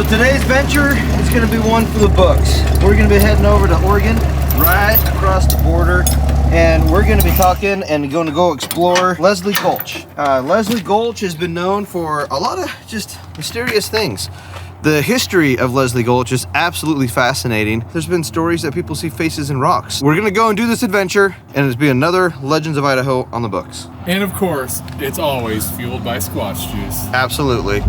So today's venture is going to be one for the books. We're going to be heading over to Oregon, right across the border, and we're going to be talking and going to go explore Leslie Gulch. Leslie Gulch has been known for a lot of just mysterious things. The history of Leslie Gulch is absolutely fascinating. There's been stories that people see faces in rocks. We're gonna go and do this adventure, and it'll be another Legends of Idaho on the books. And of course, it's always fueled by Squatch juice. Absolutely.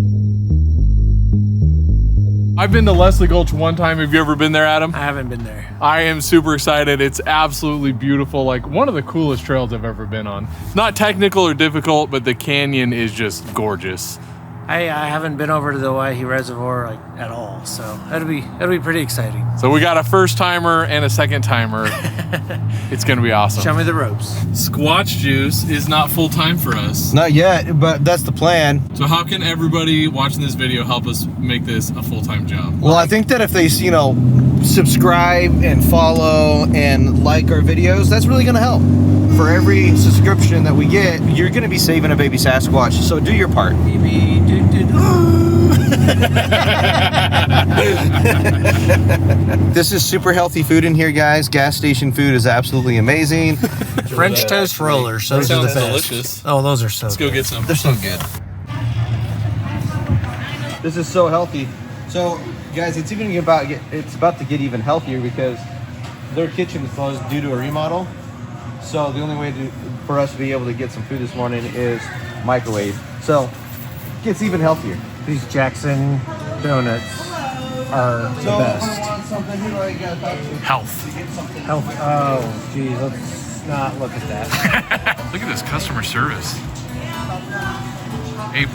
I've been to Leslie Gulch one time. Have you ever been there, Adam? I haven't been there. I am super excited. It's absolutely beautiful. Like one of the coolest trails I've ever been on. Not technical or difficult, but the canyon is just gorgeous. I haven't been over to the Oahe Reservoir like at all, so that'll be pretty exciting. So we got a first timer and a second timer. It's gonna be awesome. Show me the ropes. Squatch juice is not full time for us. Not yet, but that's the plan. So how can everybody watching this video help us make this a full-time job? Well, I think that if they, subscribe and follow and like our videos, that's really gonna help. For every subscription that we get, you're gonna be saving a baby Sasquatch, so do your part. This is super healthy food in here, guys. Gas station food is absolutely amazing. French toast rollers, those are the best. Delicious. Oh, those are so Let's go good. get some. They're so good. This is so healthy. So, guys, it's about to get even healthier because their kitchen is closed due to a remodel. So the only way for us to be able to get some food this morning is microwave. So it gets even healthier. These Jackson donuts are the best. Health. Health. Oh, geez, let's not look at that. Look at this customer service. A+.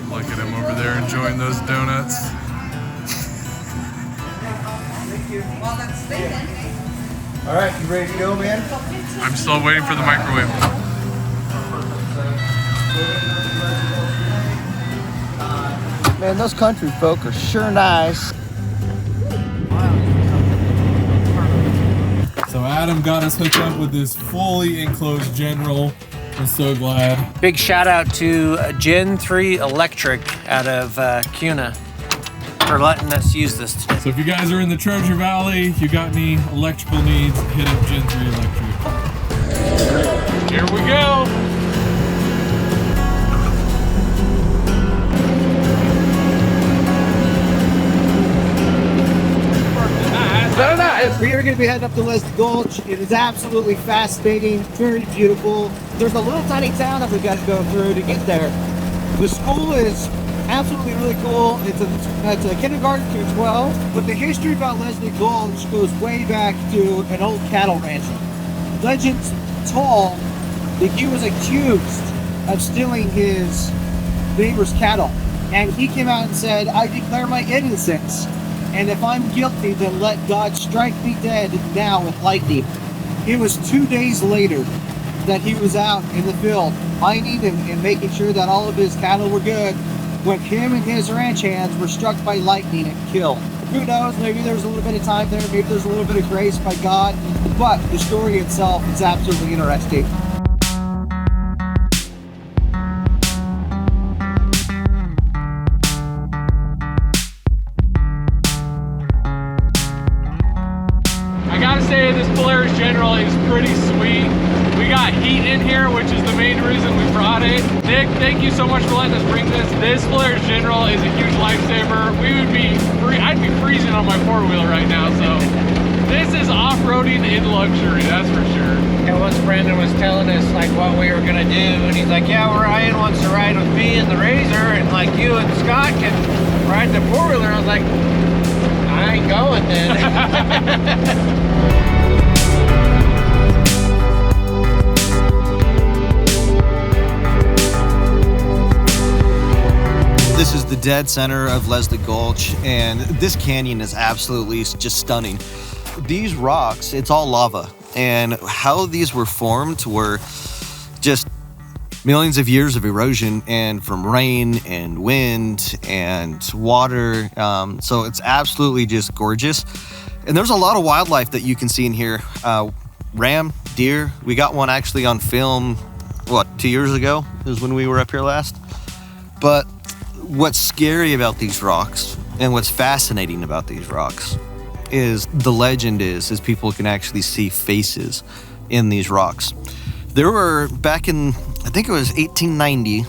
Look at him over there enjoying those donuts. All right, you ready to go, man? I'm still waiting for the microwave. Man, those country folk are sure nice. So Adam got us hooked up with this fully enclosed General. I'm so glad. Big shout out to Gen 3 Electric out of Kuna for letting us use this today. So if you guys are in the Trojan Valley, you got any electrical needs, hit up Gen 3 Electric. Here we go. We are going to be heading up to Leslie Gulch. It is absolutely fascinating, very beautiful. There's a little tiny town that we've got to go through to get there. The school is absolutely really cool. It's a kindergarten through 12, but the history about Leslie Gulch goes way back to an old cattle rancher. Legends told that he was accused of stealing his neighbor's cattle, and he came out and said, "I declare my innocence. And if I'm guilty, then let God strike me dead now with lightning." It was 2 days later that he was out in the field mining and making sure that all of his cattle were good when him and his ranch hands were struck by lightning and killed. Who knows, maybe there's a little bit of time there, maybe there's a little bit of grace by God, but the story itself is absolutely interesting. This Polaris General is pretty sweet. We got heat in here, which is the main reason we brought it. Nick, thank you so much for letting us bring this. This Polaris General is a huge lifesaver. I'd be freezing on my four-wheeler right now, so this is off-roading in luxury, that's for sure. And once Brandon was telling us like what we were gonna do, and he's like, "Yeah, Ryan wants to ride with me in the Razor, and like you and Scott can ride the four-wheeler." I was like, "I ain't going then." This is the dead center of Leslie Gulch, and this canyon is absolutely just stunning. These rocks, it's all lava, and how these were formed were just millions of years of erosion and from rain and wind and water. So it's absolutely just gorgeous. And there's a lot of wildlife that you can see in here. Ram, deer. We got one actually on film, 2 years ago is when we were up here last. But what's scary about these rocks and what's fascinating about these rocks is the legend is people can actually see faces in these rocks. There were, back in, I think it was 1890,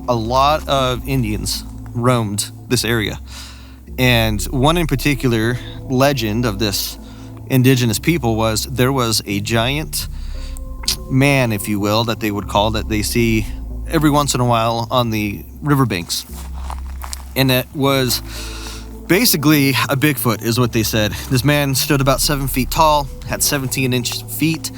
a lot of Indians roamed this area. And one in particular legend of this indigenous people was there was a giant man, if you will, that they would call, that they see every once in a while on the riverbanks. And it was basically a Bigfoot, is what they said. This man stood about 7 feet tall, had 17-inch feet,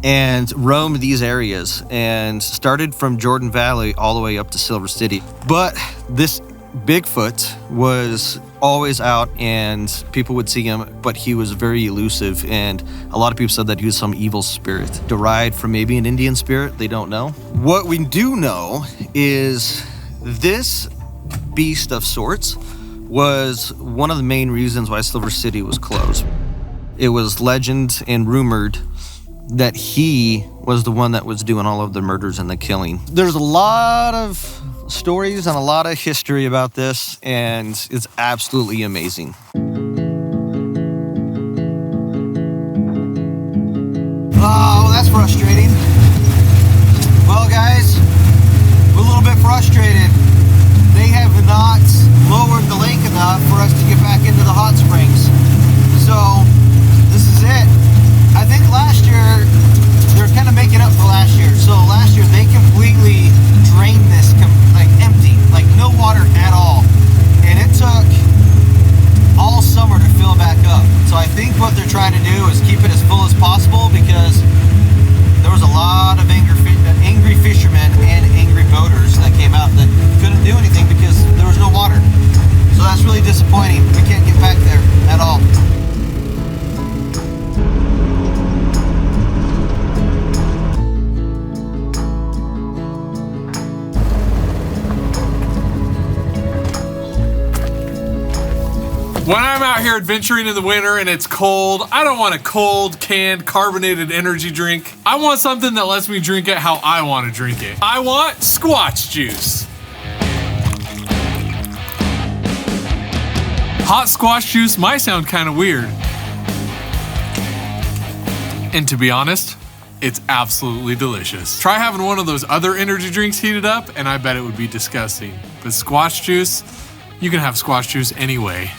and roamed these areas and started from Jordan Valley all the way up to Silver City. But this Bigfoot was always out and people would see him, but he was very elusive, and a lot of people said that he was some evil spirit derived from maybe an Indian spirit. They don't know. What we do know is this beast of sorts was one of the main reasons why Silver City was closed. It was legend and rumored that he was the one that was doing all of the murders and the killing. There's a lot of stories and a lot of history about this, and it's absolutely amazing. Oh, that's frustrating. Well, guys, we're a little bit frustrated. They have not lowered the lake enough for us to get back into the hot springs. So, this is it. I think last year, they're kind of making up for last year. So last year, they completely drained this, like empty, like no water at all. And it took all summer to fill back up. So I think what they're trying to do is keep it as full as possible, because there was a lot of angry fishermen and angry boaters that came out that couldn't do anything because there was no water. So that's really disappointing. We can't get back there at all. When I'm out here adventuring in the winter and it's cold, I don't want a cold, canned, carbonated energy drink. I want something that lets me drink it how I want to drink it. I want Squatch juice. Hot squash juice might sound kind of weird. And to be honest, it's absolutely delicious. Try having one of those other energy drinks heated up and I bet it would be disgusting. But squash juice, you can have squash juice anyway.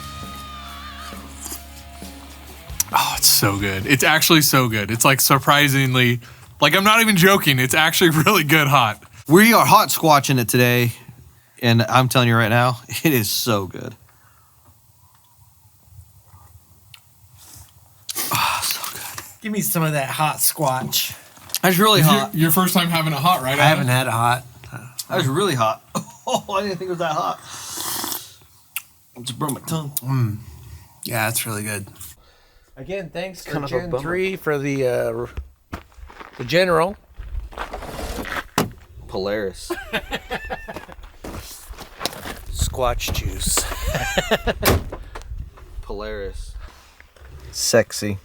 Oh, it's so good. It's actually so good. It's like surprisingly, like I'm not even joking. It's actually really good hot. We are hot squatching it today, and I'm telling you right now, it is so good. Oh, so good. Give me some of that hot Squatch. That's really hot. Your first time having it hot, right? I haven't had it hot. That was really hot. Oh, I didn't think it was that hot. I just burned my tongue. Yeah, it's really good. Again, thanks for Kind of a Gen bummer. 3 for the general. Polaris. Squatch juice. Polaris. Sexy.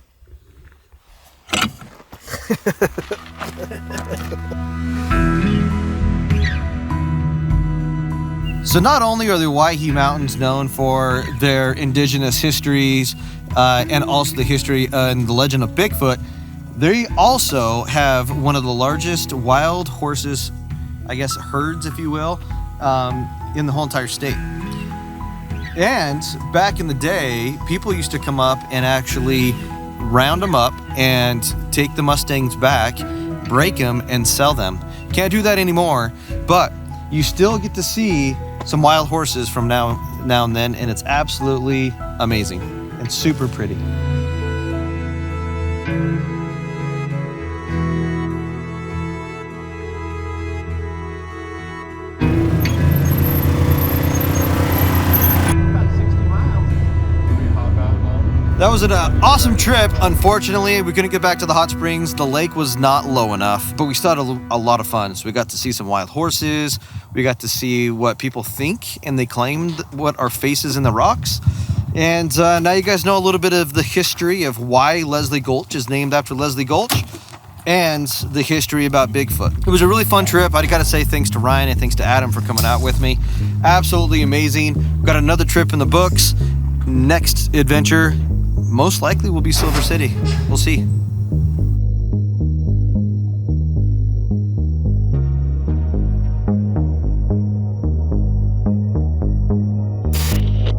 So not only are the Waihi Mountains known for their indigenous histories and also the history and the legend of Bigfoot, they also have one of the largest wild horses, I guess herds, if you will, in the whole entire state. And back in the day, people used to come up and actually round them up and take the Mustangs back, break them, and sell them. Can't do that anymore, but you still get to see some wild horses from now and then, and it's absolutely amazing and super pretty. That was an awesome trip. Unfortunately, we couldn't get back to the hot springs. The lake was not low enough, but we still had a lot of fun. So we got to see some wild horses. We got to see what people think and they claimed what are faces in the rocks. And now you guys know a little bit of the history of why Leslie Gulch is named after Leslie Gulch and the history about Bigfoot. It was a really fun trip. I got to say thanks to Ryan and thanks to Adam for coming out with me. Absolutely amazing. We've got another trip in the books. Next adventure most likely will be Silver City. We'll see.